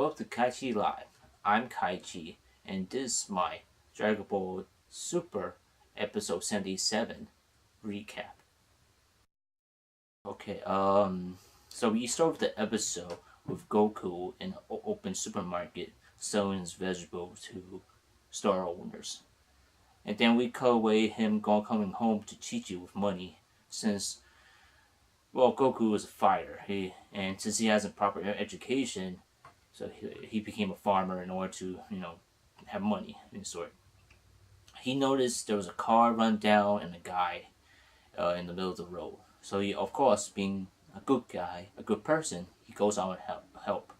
Welcome to KaiChi Live. I'm KaiChi, and this is my Dragon Ball Super episode 77 recap. Okay, so we start with the episode with Goku in an open supermarket selling his vegetables to store owners. And then we cut away him coming home to Chi with money since Goku was a fighter. Since he has a proper education, so he became a farmer in order to, have money in sort. He noticed there was a car run down and a guy in the middle of the road. So he, of course, being a good guy, a good person, he goes out and help.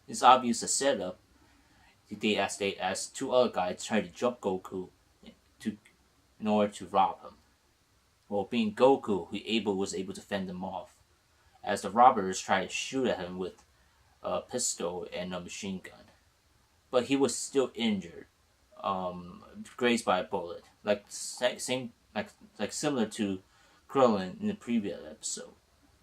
It's obvious a setup. They asked two other guys try to jump Goku in order to rob him. Well, being Goku, was able to fend them off, as the robbers tried to shoot at him with a pistol and a machine gun. But he was still injured, grazed by a bullet, like similar to Krillin in the previous episode.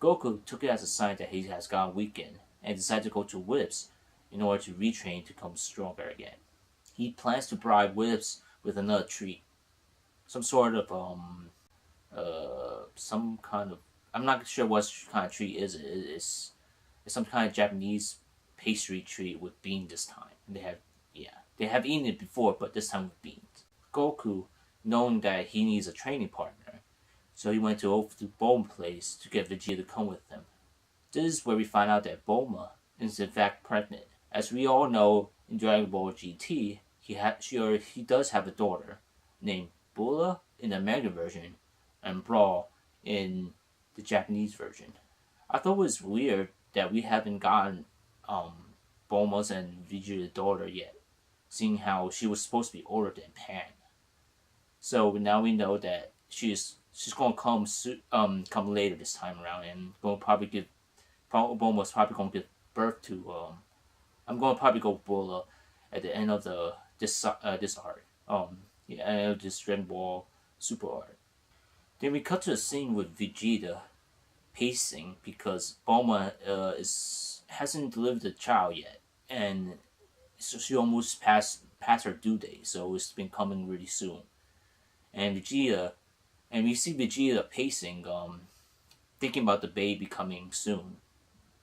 Goku took it as a sign that he has gone weakened and decided to go to Whips in order to retrain to become stronger again. He plans to bribe Whips with another treat, some sort of some kind of, I'm not sure what kind of treat is it. It's some kind of Japanese pastry treat with beans this time. They have eaten it before, but this time with beans. Goku, knowing that he needs a training partner, so he went over to Bulma's place to get Vegeta to come with him. This is where we find out that Bulma is in fact pregnant. As we all know, in Dragon Ball GT, he does have a daughter named Bulma in the manga version and Brawl in the Japanese version. I thought it was weird that we haven't gotten Bulma's and Vegeta's daughter yet, seeing how she was supposed to be older than Pan. So now we know that she's going to come later this time around, and Bulma's probably going to give birth to I'm going to probably go Bulma at the end of this arc. This Dragon Ball Super arc. Then we cut to a scene with Vegeta pacing because Bulma hasn't delivered a child yet, and so she almost passed her due date, so it's been coming really soon. And we see Vegeta pacing, thinking about the baby coming soon,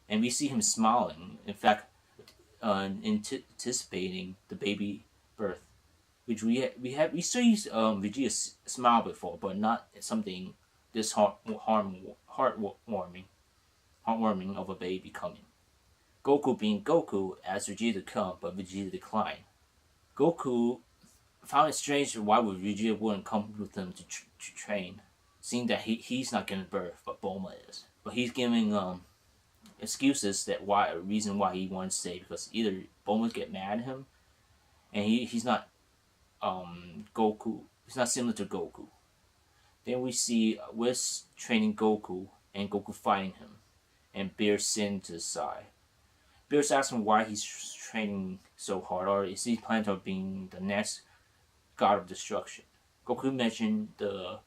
and we see him smiling. In fact, anticipating the baby birth, which we see Vegeta smile before, but not something this heartwarming of a baby coming. Goku being Goku asked Vegeta to come, but Vegeta declined. Goku found it strange why Vegeta wouldn't come with him to train, seeing that he's not giving birth, but Bulma is. But he's giving excuses reason why he wanted to stay, because either Bulma get mad at him, and he's not Goku. He's not similar to Goku. Then we see Whis training Goku and Goku fighting him, and Beerus sitting to the side. Beerus asks him why he's training so hard, or is he planning on being the next god of destruction. Goku mentioned the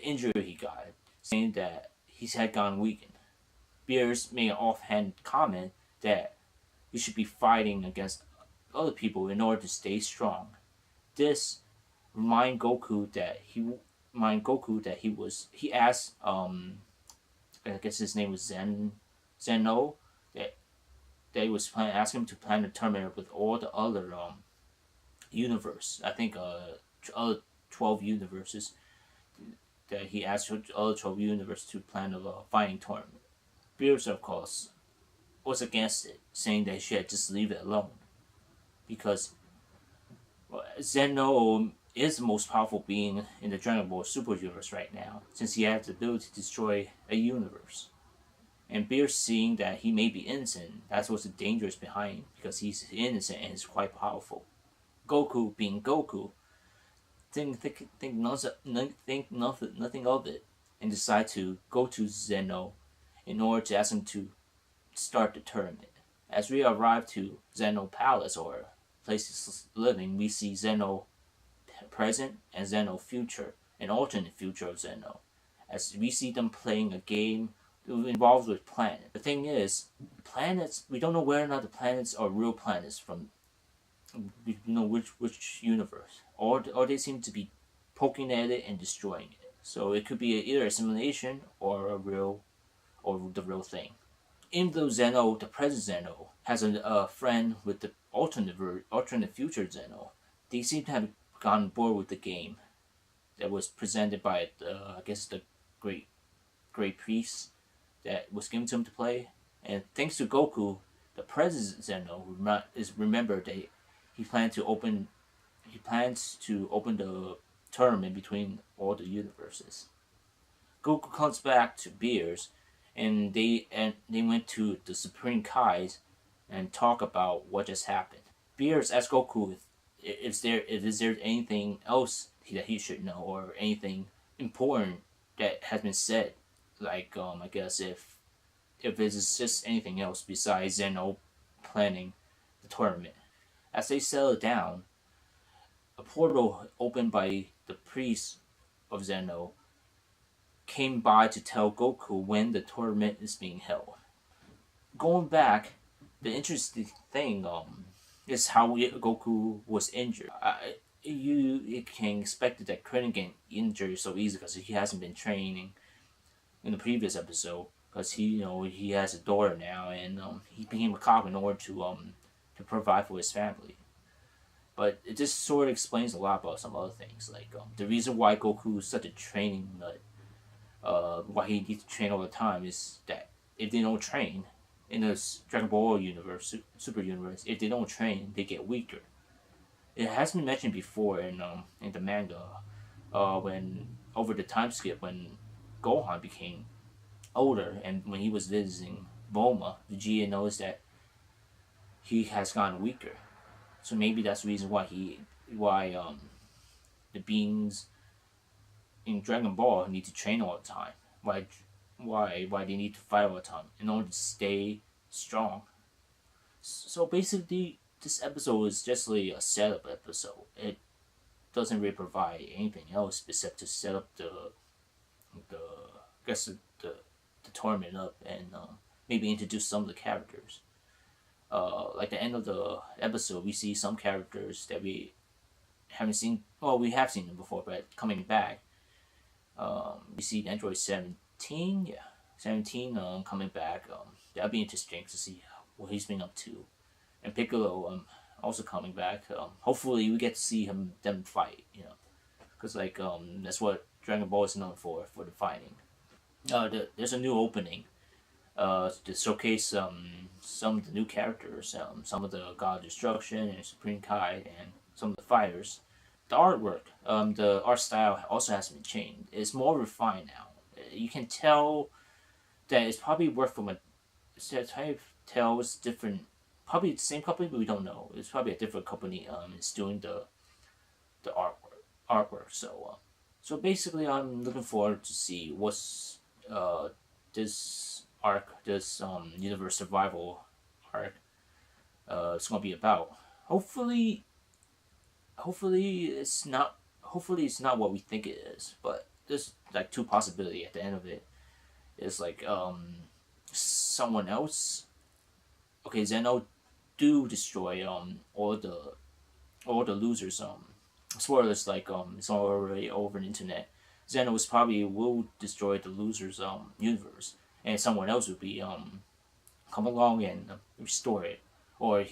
injury he got, saying that he's had gone weakened. Beerus made an offhand comment that he should be fighting against other people in order to stay strong. This remind Goku that he asked I guess his name was Zeno, that he was asking him to plan a tournament with all the other universe. I think other 12 universes, that he asked the other 12 universes to plan a fighting tournament. Beerus, of course, was against it, saying that he should just leave it alone, because Zeno is the most powerful being in the Dragon Ball Super Universe right now, since he has the ability to destroy a universe. And Beerus, seeing that he may be innocent, that's what's dangerous behind him, because he's innocent and is quite powerful. Goku, being Goku, think nothing of it, and decide to go to Zeno in order to ask him to start the tournament. As we arrive to Zeno Palace, or place of living, we see Zeno present and Zeno future, an alternate future of Zeno, as we see them playing a game involved with planets. The thing is, planets, we don't know whether or not the planets are real planets from, you know, which universe, or they seem to be poking at it and destroying it. So it could be either a simulation or the real thing. In the Zeno, the present Zeno has a friend with the alternate future Zeno. They seem to have gotten bored with the game that was presented by I guess the great priest that was given to him to play. And thanks to Goku, the present Zeno is remembered that he plans to open the tournament between all the universes. Goku comes back to Beerus, and they went to the Supreme Kai's and talk about what just happened. Beerus asks Goku is there anything else that he should know, or anything important that has been said, like I guess if it's just anything else besides Zeno planning the tournament. As they settle down, a portal opened by the priest of Zeno came by to tell Goku when the tournament is being held. Going back, the interesting thing is how Goku was injured. You can expect that couldn't get injured so easy because he hasn't been training in the previous episode, because he has a daughter now, and he became a cop in order to provide for his family. But it just sort of explains a lot about some other things, like the reason why Goku is such a training nut. Why he needs to train all the time is that if they don't train in this Dragon Ball universe, Super Universe, if they don't train, they get weaker. It has been mentioned before in the manga, when over the time skip when Gohan became older, and when he was visiting Bulma, Vegeta knows that he has gotten weaker. So maybe that's the reason why the beings in Dragon Ball need to train all the time. Why they need to fight all the time in order to stay strong. So basically, this episode is just like a setup episode. It doesn't really provide anything else except to set up the I guess the tournament up, and maybe introduce some of the characters. Like the end of the episode, we see some characters that we haven't seen. Well, we have seen them before, but coming back. We see Android 17, yeah, 17 coming back. That'll be interesting to see what he's been up to. And Piccolo also coming back. Hopefully we get to see them fight, because that's what Dragon Ball is known for the fighting. There's a new opening to showcase some of the new characters, some of the God of Destruction and Supreme Kai, and some of the fighters. The artwork, the art style also has been changed. It's more refined now. You can tell that it's probably worked from it's different. Probably the same company, but we don't know. It's probably a different company. It's doing the artwork. So basically, I'm looking forward to see what's this universe survival arc it's gonna be about. Hopefully it's not what we think it is, but there's like two possibilities at the end of it. It's like someone else. Okay, Zeno do destroy all the losers. Spoilers, like it's already over the internet. Xenos probably will destroy the losers universe, and someone else will be come along and restore it, or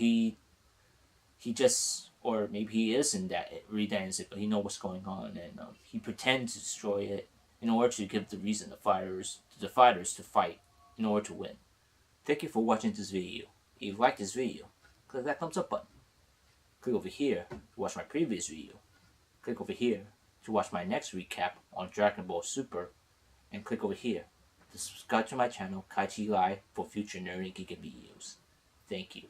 or maybe he isn't that redance it, but he knows what's going on, and he pretends to destroy it in order to give the reason the fighters to fight in order to win. Thank you for watching this video. If you like this video, click that thumbs up button. Click over here to watch my previous video. Click over here to watch my next recap on Dragon Ball Super. And click over here to subscribe to my channel, KaiChi Live, for future nerd and geek videos. Thank you.